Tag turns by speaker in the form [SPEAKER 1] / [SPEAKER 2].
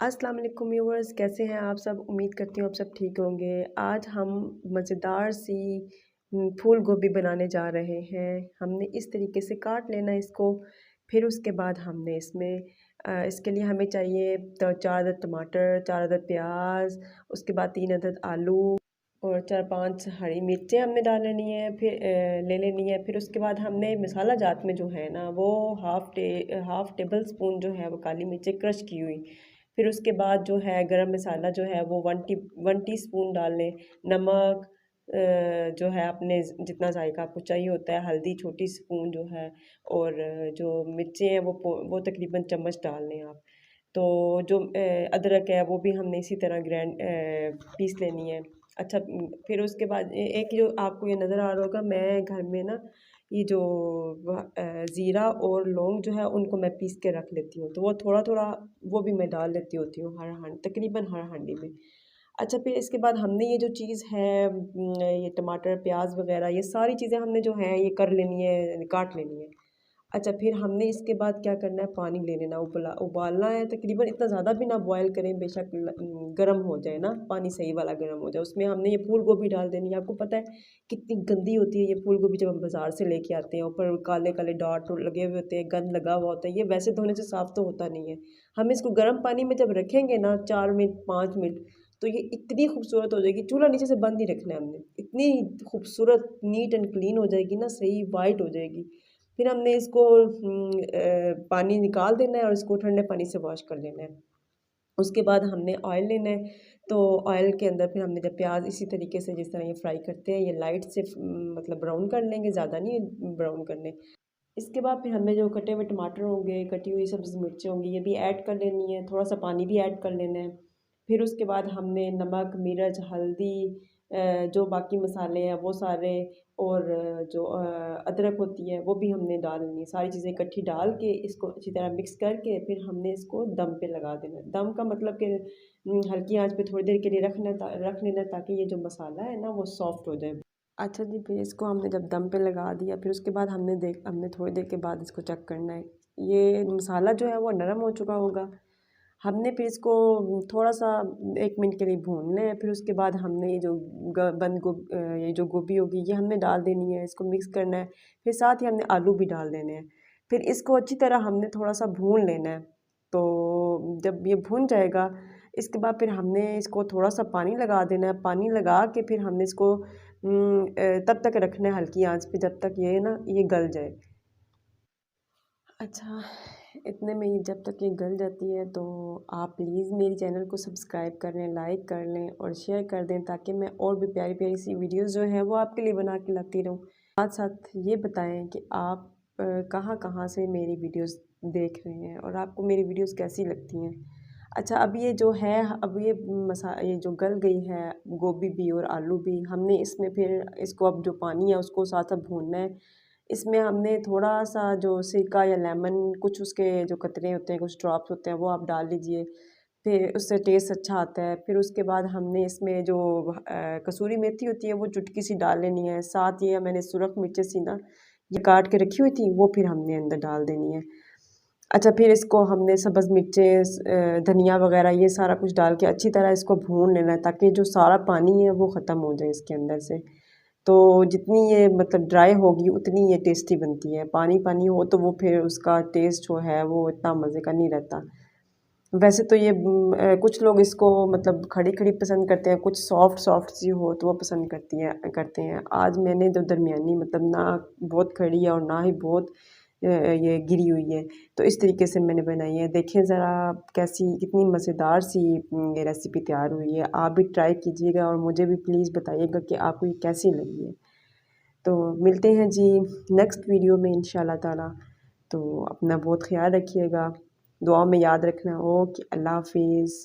[SPEAKER 1] अस्सलाम वालेकुम व्यूअर्स, कैसे हैं आप सब। उम्मीद करती हूँ आप सब ठीक होंगे। आज हम मज़ेदार सी फूल गोभी बनाने जा रहे हैं। हमने इस तरीके से काट लेना इसको। फिर उसके बाद हमने इसके लिए हमें चाहिए तो 4 अदद टमाटर, 4 अदद प्याज, उसके बाद 3 अदद आलू और 4-5 हरी मिर्चें हमने डाल लेनी है। फिर ले लेनी है। फिर उसके बाद हमने मसाला जात में जो है ना वो हाफ़ टेबल स्पून जो है वो काली मिर्चें क्रश की हुई। फिर उसके बाद जो है गरम मसाला जो है वो 1 टीस्पून डाल लें। नमक जो है अपने जितना जायका आपको चाहिए होता है। हल्दी छोटी स्पून जो है और जो मिर्चें हैं वो तकरीबन चम्मच डाल लें आप। तो जो अदरक है वो भी हमने इसी तरह पीस लेनी है। अच्छा, फिर उसके बाद एक जो आपको ये नज़र आ रहा होगा, मैं घर में ना ये जो ज़ीरा और लौंग जो है उनको मैं पीस के रख लेती हूँ, तो वो थोड़ा थोड़ा वो भी मैं डाल लेती होती हूँ तकरीबन हर हांडी में। अच्छा, फिर इसके बाद हमने ये जो चीज़ है ये टमाटर प्याज वगैरह ये सारी चीज़ें हमने जो है ये कर लेनी है, काट लेनी है। अच्छा, फिर हमने इसके बाद क्या करना है, पानी ले लेना, उबालना है। तकरीबन इतना ज़्यादा भी ना बॉयल करें, बेशक गर्म हो जाए ना, पानी सही वाला गर्म हो जाए। उसमें हमने ये फूल गोभी डाल देनी है। आपको पता है कितनी गंदी होती है ये फूल गोभी जब हम बाज़ार से लेके आते हैं। ऊपर काले काले डॉट लगे हुए होते हैं, गंद लगा हुआ होता है। ये वैसे धोने से साफ़ तो होता नहीं है। हम इसको गर्म पानी में जब रखेंगे ना 4 मिनट 5 मिनट, तो ये इतनी खूबसूरत हो जाएगी। चूल्हा नीचे से बंद ही रखना है हमने। इतनी खूबसूरत नीट एंड क्लीन हो जाएगी ना, सही वाइट हो जाएगी। फिर हमने इसको पानी निकाल देना है और इसको ठंडे पानी से वॉश कर लेना है। उसके बाद हमने ऑयल लेना है। तो ऑयल के अंदर फिर हमने जब प्याज इसी तरीके से जिस तरह ये फ्राई करते हैं, ये लाइट से मतलब ब्राउन कर लेंगे, ज़्यादा नहीं ब्राउन करने। इसके बाद फिर हमने जो कटे हुए टमाटर होंगे, कटी हुई सब्ज़ी मिर्चें होंगी, ये भी ऐड कर लेनी है। थोड़ा सा पानी भी ऐड कर लेना है। फिर उसके बाद हमने नमक, मिर्च, हल्दी, जो बाकी मसाले हैं वो सारे, और जो अदरक होती है वो भी हमने डाल लेनी है। सारी चीज़ें इकट्ठी डाल के इसको अच्छी तरह मिक्स करके फिर हमने इसको दम पे लगा देना है। दम का मतलब कि हल्की आंच पे थोड़ी देर के लिए रख लेना, ताकि ये जो मसाला है ना वो सॉफ्ट हो जाए। अच्छा जी, फिर इसको हमने जब दम पे लगा दिया, फिर उसके बाद हमने थोड़ी देर के बाद इसको चेक करना है। ये मसाला जो है वो नरम हो चुका होगा। हमने फिर इसको थोड़ा-सा 1 मिनट के लिए भूनना है। फिर उसके बाद हमने ये जो ये जो गोभी होगी ये हमने डाल देनी है, इसको मिक्स करना है। फिर साथ ही हमने आलू भी डाल देने हैं। फिर इसको अच्छी तरह हमने थोड़ा-सा भून लेना है। तो जब ये भुन जाएगा, इसके बाद फिर हमने इसको थोड़ा-सा पानी लगा देना है। पानी लगा के फिर हमने इसको तब तक रखना है हल्की आँच पे जब तक ये गल जाए। अच्छा, इतने में ही जब तक ये गल जाती है तो आप प्लीज़ मेरी चैनल को सब्सक्राइब कर लें, लाइक कर लें और शेयर कर दें, ताकि मैं और भी प्यारी-प्यारी सी वीडियोज़ जो हैं वो आपके लिए बना के लाती रहूँ। साथ-साथ ये बताएँ कि आप कहाँ-कहाँ से मेरी वीडियोज़ देख रहे हैं और आपको मेरी वीडियोज़ कैसी लगती हैं। अच्छा, अब ये जो है, अब ये जो गल गई है गोभी भी और आलू भी, हमने इसमें फिर इसको अब जो पानी है उसको साथ-साथ भूनना है। इसमें हमने थोड़ा-सा जो सिरका या लेमन, कुछ उसके जो कतरे होते हैं, कुछ ड्रॉप्स होते हैं, वो आप डाल लीजिए। फिर उससे टेस्ट अच्छा आता है। फिर उसके बाद हमने इसमें जो कसूरी मेथी होती है वो चुटकी सी डाल लेनी है। साथ ये मैंने सुरख मिर्चें सी ना ये काट के रखी हुई थी, वो फिर हमने अंदर डाल देनी है। अच्छा, फिर इसको हमने सब्ज़ मिर्चें धनिया वग़ैरह ये सारा कुछ डाल के अच्छी तरह इसको भून लेना है, ताकि जो सारा पानी है वो ख़त्म हो जाए इसके अंदर से। तो जितनी ये मतलब ड्राई होगी उतनी ये टेस्टी बनती है। पानी-पानी हो तो वो फिर उसका टेस्ट जो है वो इतना मज़े का नहीं रहता। वैसे तो कुछ लोग इसको मतलब खड़ी-खड़ी पसंद करते हैं, कुछ सॉफ्ट-सॉफ्ट सी हो तो वो पसंद करते हैं। आज मैंने जो दरमियानी मतलब ना बहुत खड़ी है और ना ही बहुत ये गिरी हुई है, तो इस तरीके से मैंने बनाई है। देखें ज़रा कैसी कितनी मज़ेदार सी ये रेसिपी तैयार हुई है। आप भी ट्राई कीजिएगा और मुझे भी प्लीज़ बताइएगा कि आपको ये कैसी लगी है। तो मिलते हैं जी नेक्स्ट वीडियो में इंशाल्लाह ताला। तो अपना बहुत ख़्याल रखिएगा, दुआ में याद रखना। ओके, अल्लाह हाफ़िज़।